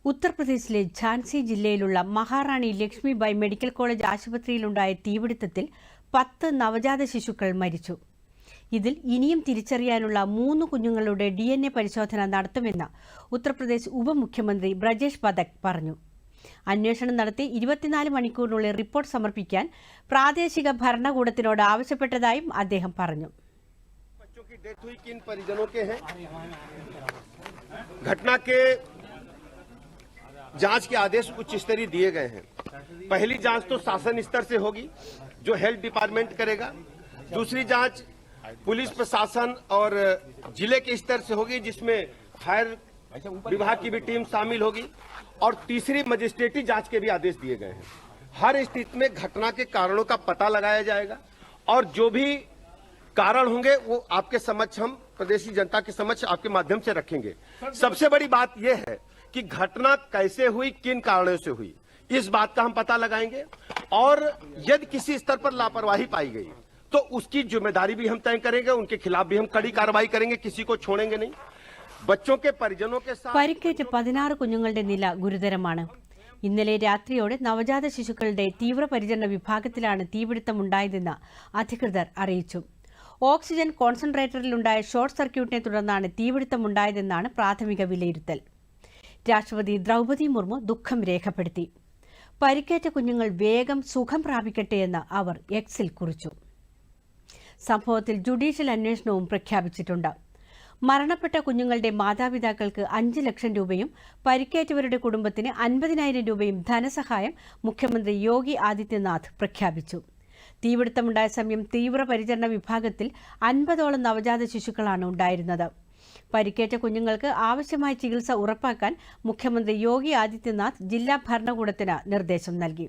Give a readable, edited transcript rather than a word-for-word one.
ഉത്തർപ്രദേശിലെ ഝാൻസി ജില്ലയിലുള്ള മഹാറാണി Lakshmibai medical college ആശുപത്രിയിലുണ്ടായ തീപിടുത്തത്തിൽ 10 നവജാത ശിശുക്കൾ മരിച്ചു. ഇതിൽ ഇനിയും തിരിച്ചറിയാനുള്ള 3 കുഞ്ഞുങ്ങളുടെ DNA പരിശോധന നടത്തുമെന്ന് ഉത്തർപ്രദേശ് ഉപമുഖ്യമന്ത്രി ബ്രജേഷ് പഥക് പറഞ്ഞു. അന്വേഷണം നടത്തി 24 മണിക്കൂറിനുള്ളിൽ റിപ്പോർട്ട് സമർപ്പിക്കാൻ പ്രാദേശിക ഭരണകൂടത്തിനോട് ആവശ്യപ്പെട്ടതായും അദ്ദേഹം പറഞ്ഞു. जांच के आदेश उच्च स्तरीय दिए गए हैं। पहली जांच तो शासन स्तर से होगी जो हेल्थ डिपार्टमेंट करेगा। दूसरी जांच पुलिस प्रशासन और जिले के स्तर से होगी जिसमें फायर विभाग की भी टीम शामिल होगी। और तीसरी मजिस्ट्रेटी जांच के भी आदेश दिए गए हैं। हर स्थिति में घटना के कारणों का पता लगाया जाएगा और जो भी कारण होंगे वो आपके समक्ष हम प्रदेशी जनता के समक्ष आपके माध्यम से रखेंगे। सबसे बड़ी बात यह है कि घटना कैसे हुई, किन कारणों से हुई, इस बात का हम पता लगाएंगे और यदि किसी स्तर पर लापरवाही पाई गई तो उसकी जिम्मेदारी भी हम तय करेंगे। उनके खिलाफ भी हम कड़ी कार्रवाई करेंगे, किसी को छोड़ेंगे नहीं। बच्चों के परिजनों के साथ പരിക്കേറ്റ 16 കുഞ്ഞുങ്ങളുടെ നില ഗുരുതരമാണ്. ഇന്നലെ രാത്രിയോടെ നവജാത ശിശുക്കളുടെ തീവ്രപരിചരണ വിഭാഗത്തിലാണ് തീപിടുത്തമുണ്ടായതെന്ന് അധികൃതർ അറിയിച്ചു. ഓക്സിജൻ കോൺസെൻട്രേറ്ററിലുണ്ടായ ഷോർട്ട് സർക്യൂട്ടിനെ തുടർന്നാണ് തീപിടുത്തമുണ്ടായതെന്നാണ് പ്രാഥമിക വിലയിരുത്തൽ. രാഷ്ട്രപതി ദ്രൗപദി മുർമു ദുഃഖം രേഖപ്പെടുത്തി. പരിക്കേറ്റ കുഞ്ഞുങ്ങൾ വേഗം സുഖം പ്രാപിക്കട്ടെയെന്ന് അവർ എക്സിൽ കുറിച്ചു. സംഭവത്തിൽ ജുഡീഷ്യൽ അന്വേഷണവും പ്രഖ്യാപിച്ചിട്ടുണ്ട്. മരണപ്പെട്ട കുഞ്ഞുങ്ങളുടെ മാതാപിതാക്കൾക്ക് 5 ലക്ഷം രൂപയും പരിക്കേറ്റവരുടെ കുടുംബത്തിന് 50,000 രൂപയും ധനസഹായം മുഖ്യമന്ത്രി യോഗി ആദിത്യനാഥ് പ്രഖ്യാപിച്ചു. തീപിടുത്തമുണ്ടായ സമയം തീവ്രപരിചരണ വിഭാഗത്തിൽ 50ഓളം നവജാത ശിശുക്കളാണ് ഉണ്ടായിരുന്നത്. പരിക്കേറ്റ കുഞ്ഞുങ്ങൾക്ക് ആവശ്യമായ ചികിത്സ ഉറപ്പാക്കാൻ മുഖ്യമന്ത്രി യോഗി ആദിത്യനാഥ് ജില്ലാ ഭരണകൂടത്തിന് നിർദ്ദേശം നൽകി.